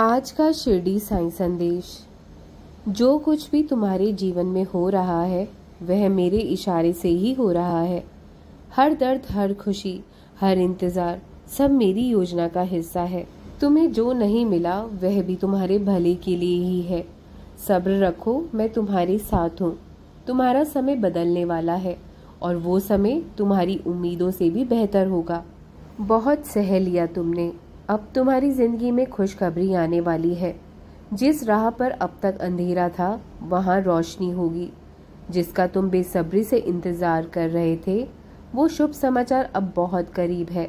आज का शिरडी साईं संदेश। जो कुछ भी तुम्हारे जीवन में हो रहा है वह मेरे इशारे से ही हो रहा है। हर दर्द, हर खुशी, हर इंतजार सब मेरी योजना का हिस्सा है। तुम्हें जो नहीं मिला वह भी तुम्हारे भले के लिए ही है। सब्र रखो, मैं तुम्हारे साथ हूँ। तुम्हारा समय बदलने वाला है और वो समय तुम्हारी उम्मीदों से भी बेहतर होगा। बहुत सह लिया तुमने, अब तुम्हारी जिंदगी में खुशखबरी आने वाली है। जिस राह पर अब तक अंधेरा था वहाँ रोशनी होगी। जिसका तुम बेसब्री से इंतजार कर रहे थे वो शुभ समाचार अब बहुत करीब है।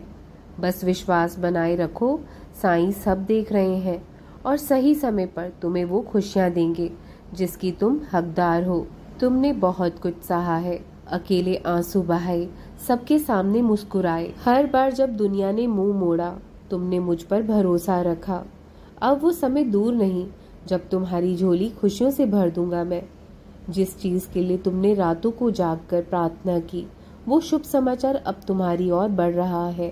बस विश्वास बनाए रखो, साईं सब देख रहे हैं और सही समय पर तुम्हें वो खुशियाँ देंगे जिसकी तुम हकदार हो। तुमने बहुत कुछ सहा है, अकेले आंसू बहाए, सबके सामने मुस्कुराए। हर बार जब दुनिया ने मुंह मोड़ा तुमने मुझ पर भरोसा रखा। अब वो समय दूर नहीं जब तुम्हारी झोली खुशियों से भर दूंगा मैं। जिस चीज के लिए तुमने रातों को जागकर प्रार्थना की वो शुभ समाचार अब तुम्हारी ओर बढ़ रहा है।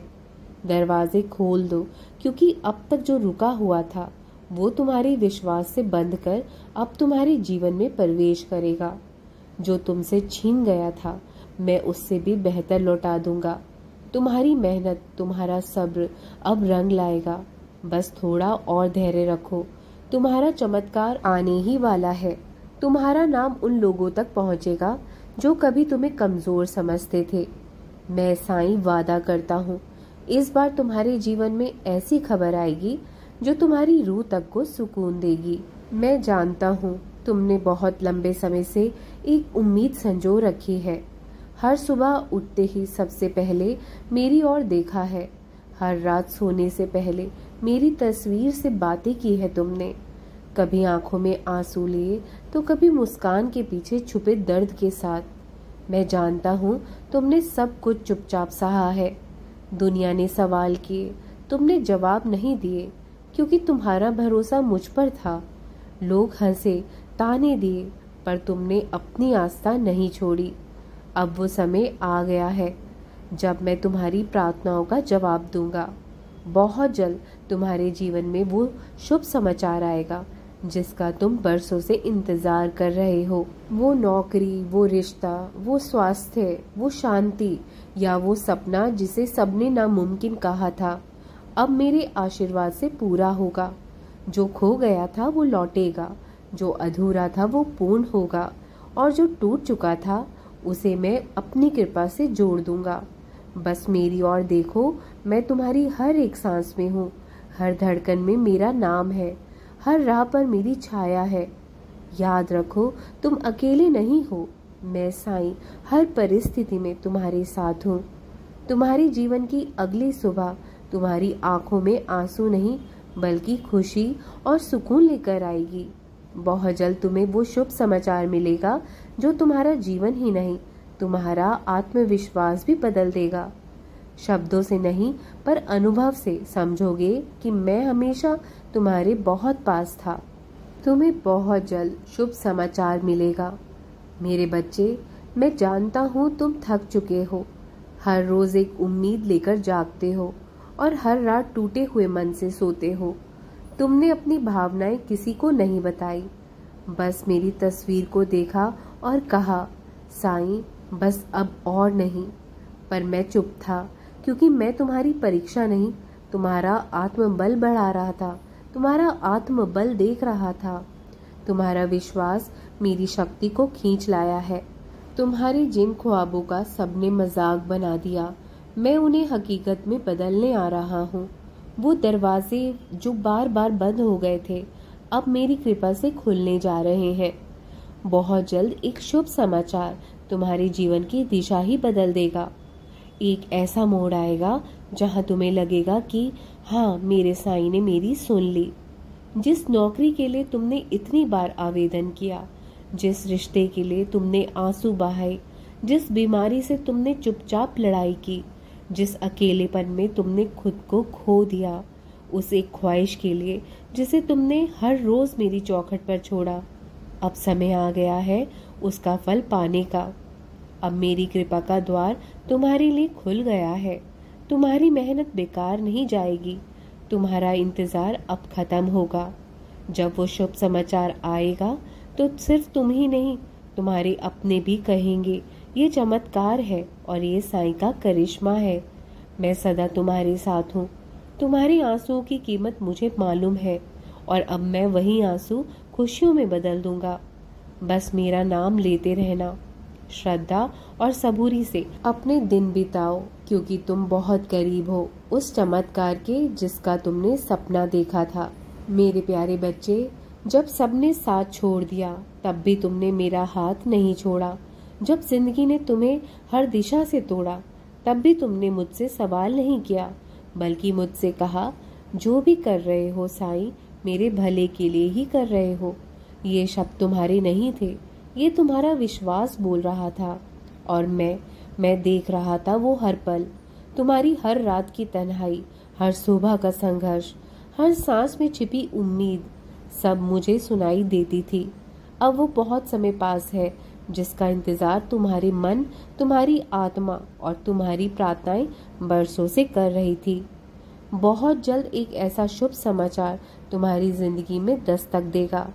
दरवाजे खोल दो, क्योंकि अब तक जो रुका हुआ था वो तुम्हारे विश्वास से बंध कर अब तुम्हारे जीवन में प्रवेश करेगा। जो तुमसे छीन गया था मैं उससे भी बेहतर लौटा दूंगा। तुम्हारी मेहनत, तुम्हारा सब्र अब रंग लाएगा। बस थोड़ा और धैर्य रखो, तुम्हारा चमत्कार आने ही वाला है। तुम्हारा नाम उन लोगों तक पहुंचेगा जो कभी तुम्हें कमजोर समझते थे। मैं साईं वादा करता हूँ, इस बार तुम्हारे जीवन में ऐसी खबर आएगी जो तुम्हारी रूह तक को सुकून देगी। मैं जानता हूँ तुमने बहुत लंबे समय से एक उम्मीद संजो रखी है। हर सुबह उठते ही सबसे पहले मेरी ओर देखा है। हर रात सोने से पहले मेरी तस्वीर से बातें की है तुमने। कभी आंखों में आंसू लिए तो कभी मुस्कान के पीछे छुपे दर्द के साथ। मैं जानता हूँ तुमने सब कुछ चुपचाप सहा है। दुनिया ने सवाल किए, तुमने जवाब नहीं दिए क्योंकि तुम्हारा भरोसा मुझ पर था। लोग हंसे, ताने दिए, पर तुमने अपनी आस्था नहीं छोड़ी। अब वो समय आ गया है जब मैं तुम्हारी प्रार्थनाओं का जवाब दूंगा। बहुत जल्द तुम्हारे जीवन में वो शुभ समाचार आएगा जिसका तुम बरसों से इंतजार कर रहे हो। वो नौकरी, वो रिश्ता, वो स्वास्थ्य, वो शांति या वो सपना जिसे सबने नामुमकिन कहा था अब मेरे आशीर्वाद से पूरा होगा। जो खो गया था वो लौटेगा, जो अधूरा था वो पूर्ण होगा और जो टूट चुका था उसे मैं अपनी कृपा से जोड़ दूंगा। बस मेरी ओर देखो, मैं तुम्हारी हर एक सांस में हूँ। हर धड़कन में मेरा नाम है, हर राह पर मेरी छाया है। याद रखो, तुम अकेले नहीं हो। मैं साईं हर परिस्थिति में तुम्हारे साथ हूँ। तुम्हारे जीवन की अगली सुबह तुम्हारी आंखों में आंसू नहीं बल्कि खुशी और सुकून लेकर आएगी। बहुत जल्द तुम्हें वो शुभ समाचार मिलेगा जो तुम्हारा जीवन ही नहीं, तुम्हारा आत्मविश्वास भी बदल देगा। शब्दों से नहीं पर अनुभव से समझोगे कि मैं हमेशा तुम्हारे बहुत पास था। तुम्हें बहुत जल्द शुभ समाचार मिलेगा। मेरे बच्चे, मैं जानता हूँ तुम थक चुके हो। हर रोज एक उम्मीद लेकर जागते हो और हर रात टूटे हुए मन से सोते हो। तुमने अपनी भावनाएं किसी को नहीं बताई, बस मेरी तस्वीर को देखा और कहा, साईं बस अब और नहीं। पर मैं चुप था क्योंकि मैं तुम्हारी परीक्षा नहीं, तुम्हारा आत्मबल बढ़ा रहा था, तुम्हारा आत्मबल देख रहा था। तुम्हारा विश्वास मेरी शक्ति को खींच लाया है। तुम्हारे जिन ख्वाबों का सबने मजाक बना दिया मैं उन्हें हकीकत में बदलने आ रहा हूँ। वो दरवाजे जो बार बार बंद हो गए थे अब मेरी कृपा से खुलने जा रहे हैं। बहुत जल्द एक शुभ समाचार तुम्हारे जीवन की दिशा ही बदल देगा। एक ऐसा मोड़ आएगा जहां तुम्हें लगेगा कि हाँ, मेरे साईं ने मेरी सुन ली। जिस नौकरी के लिए तुमने इतनी बार आवेदन किया, जिस रिश्ते के लिए तुमने आंसू बहाए, जिस बीमारी से तुमने चुपचाप लड़ाई की, जिस अकेलेपन में तुमने खुद को खो दिया, उस एक ख्वाहिश के लिए जिसे तुमने हर रोज मेरी चौखट पर छोड़ा, अब समय आ गया है उसका फल पाने का। अब मेरी कृपा का द्वार तुम्हारे लिए खुल गया है। तुम्हारी मेहनत बेकार नहीं जाएगी। तुम्हारा इंतज़ार अब खत्म होगा। जब वो शुभ समाचार आएगा तो सिर्फ तुम ही नहीं, तुम्हारे अपने भी कहेंगे ये चमत्कार है और ये साईं का करिश्मा है। मैं सदा तुम्हारे साथ हूँ। तुम्हारे आंसुओं की कीमत मुझे मालूम है और अब मैं वही आंसू खुशियों में बदल दूंगा। बस मेरा नाम लेते रहना। श्रद्धा और सबूरी से अपने दिन बिताओ, क्योंकि तुम बहुत करीब हो उस चमत्कार के जिसका तुमने सपना देखा था। मेरे प्यारे बच्चे, जब सबने साथ छोड़ दिया तब भी तुमने मेरा हाथ नहीं छोड़ा। जब जिंदगी ने तुम्हें हर दिशा से तोड़ा तब भी तुमने मुझसे सवाल नहीं किया, बल्कि मुझसे कहा जो भी कर रहे हो साईं, मेरे भले के लिए ही कर रहे हो। ये शब्द तुम्हारे नहीं थे, ये तुम्हारा विश्वास बोल रहा था। और मैं देख रहा था वो हर पल, तुम्हारी हर रात की तन्हाई, हर सुबह का संघर्ष, हर सांस में छिपी उम्मीद, सब मुझे सुनाई देती थी। अब वो बहुत समय पास है जिसका इंतजार तुम्हारी मन, तुम्हारी आत्मा और तुम्हारी प्रार्थनाएं बरसों से कर रही थी। बहुत जल्द एक ऐसा शुभ समाचार तुम्हारी जिंदगी में दस्तक देगा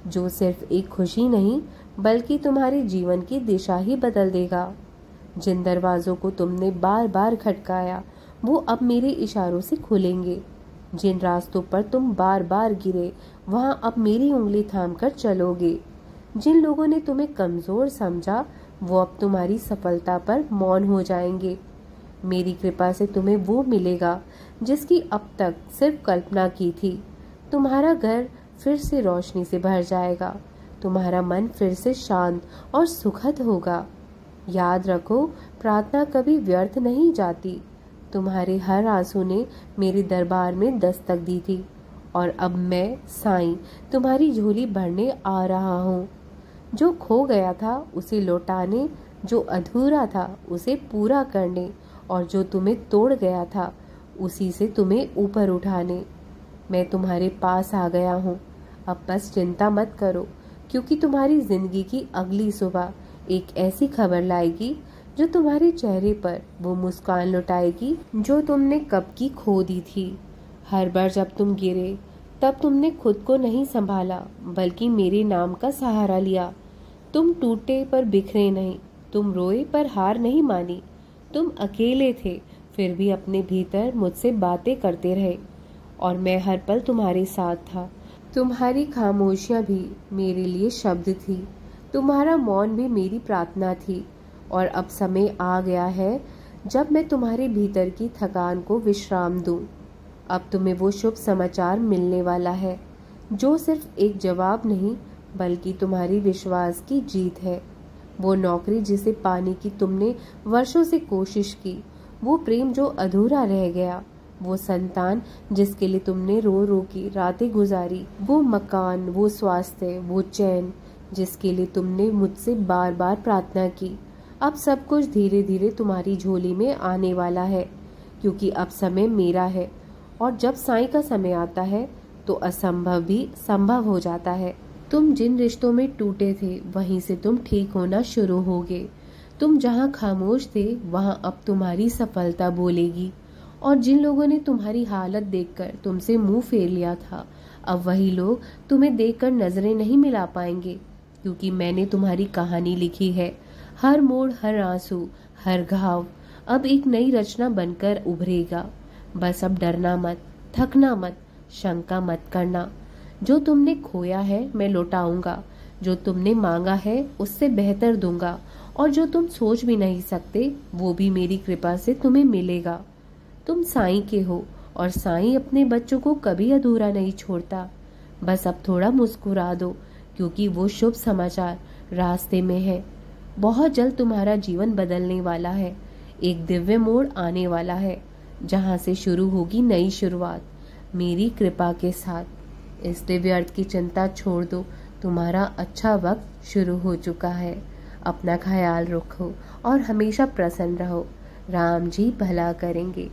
जो सिर्फ एक खुशी नहीं बल्कि तुम्हारे जीवन की दिशा ही बदल देगा। जिन दरवाजों को तुमने बार बार खटकाया वो अब मेरे इशारों से खुलेंगे। जिन रास्तों पर तुम बार बार गिरे वहां अब मेरी उंगली थामकर चलोगे। जिन लोगों ने तुम्हें कमजोर समझा वो अब तुम्हारी सफलता पर मौन हो जाएंगे। मेरी कृपा से तुम्हें वो मिलेगा जिसकी अब तक सिर्फ कल्पना की थी। तुम्हारा घर फिर से रोशनी से भर जाएगा, तुम्हारा मन फिर से शांत और सुखद होगा। याद रखो, प्रार्थना कभी व्यर्थ नहीं जाती। तुम्हारे हर आंसू ने मेरे दरबार में दस्तक दी थी और अब मैं साईं तुम्हारी झोली भरने आ रहा हूँ। जो खो गया था उसे लौटाने, जो अधूरा था उसे पूरा करने और जो तुम्हें तोड़ गया था उसी से तुम्हें ऊपर उठाने। मैं तुम्हारे पास आ गया हूँ। अब बस चिंता मत करो, क्योंकि तुम्हारी जिंदगी की अगली सुबह एक ऐसी खबर लाएगी जो तुम्हारे चेहरे पर वो मुस्कान लुटाएगी जो तुमने कब की खो दी थी। हर बार जब तुम गिरे तब तुमने खुद को नहीं संभाला बल्कि मेरे नाम का सहारा लिया। तुम टूटे पर बिखरे नहीं, तुम रोए पर हार नहीं मानी। तुम अकेले थे फिर भी अपने भीतर मुझसे बातें करते रहे और मैं हर पल तुम्हारे साथ था। तुम्हारी खामोशियां भी मेरे लिए शब्द थी, तुम्हारा मौन भी मेरी प्रार्थना थी। और अब समय आ गया है जब मैं तुम्हारे भीतर की थकान को विश्राम दूं। अब तुम्हें वो शुभ समाचार मिलने वाला है जो सिर्फ एक जवाब नहीं बल्कि तुम्हारी विश्वास की जीत है। वो नौकरी जिसे पाने की तुमने वर्षों से कोशिश की, वो प्रेम जो अधूरा रह गया, वो संतान जिसके लिए तुमने रो रो की रातें गुजारी, वो मकान, वो स्वास्थ्य, वो चैन जिसके लिए तुमने मुझसे बार बार प्रार्थना की। अब सब कुछ धीरे धीरे तुम्हारी झोली में आने वाला है, क्योंकि अब समय मेरा है और जब साईं का समय आता है तो असंभव भी संभव हो जाता है। तुम जिन रिश्तों में टूटे थे वहीं से तुम ठीक होना शुरू होगे। तुम जहां खामोश थे वहां अब तुम्हारी सफलता बोलेगी। और जिन लोगों ने तुम्हारी हालत देखकर तुमसे मुंह फेर लिया था, अब वही लोग तुम्हें देखकर नजरें नहीं मिला पाएंगे, क्योंकि मैंने तुम्हारी कहानी लिखी है। हर मोड़, हर आंसू, हर घाव अब एक नई रचना बनकर उभरेगा। बस अब डरना मत, थकना मत, शंका मत करना। जो तुमने खोया है मैं लौटाऊंगा, जो तुमने मांगा है उससे बेहतर दूंगा, और जो तुम सोच भी नहीं सकते वो भी मेरी कृपा से तुम्हें मिलेगा। तुम साईं के हो और साईं अपने बच्चों को कभी अधूरा नहीं छोड़ता। बस अब थोड़ा मुस्कुरा दो, क्योंकि वो शुभ समाचार रास्ते में है। बहुत जल्द तुम्हारा जीवन बदलने वाला है। एक दिव्य मोड़ आने वाला है जहां से शुरू होगी नई शुरुआत, मेरी कृपा के साथ। इस दिव्य अर्थ की चिंता छोड़ दो, तुम्हारा अच्छा वक्त शुरू हो चुका है। अपना ख्याल रखो और हमेशा प्रसन्न रहो। राम जी भला करेंगे।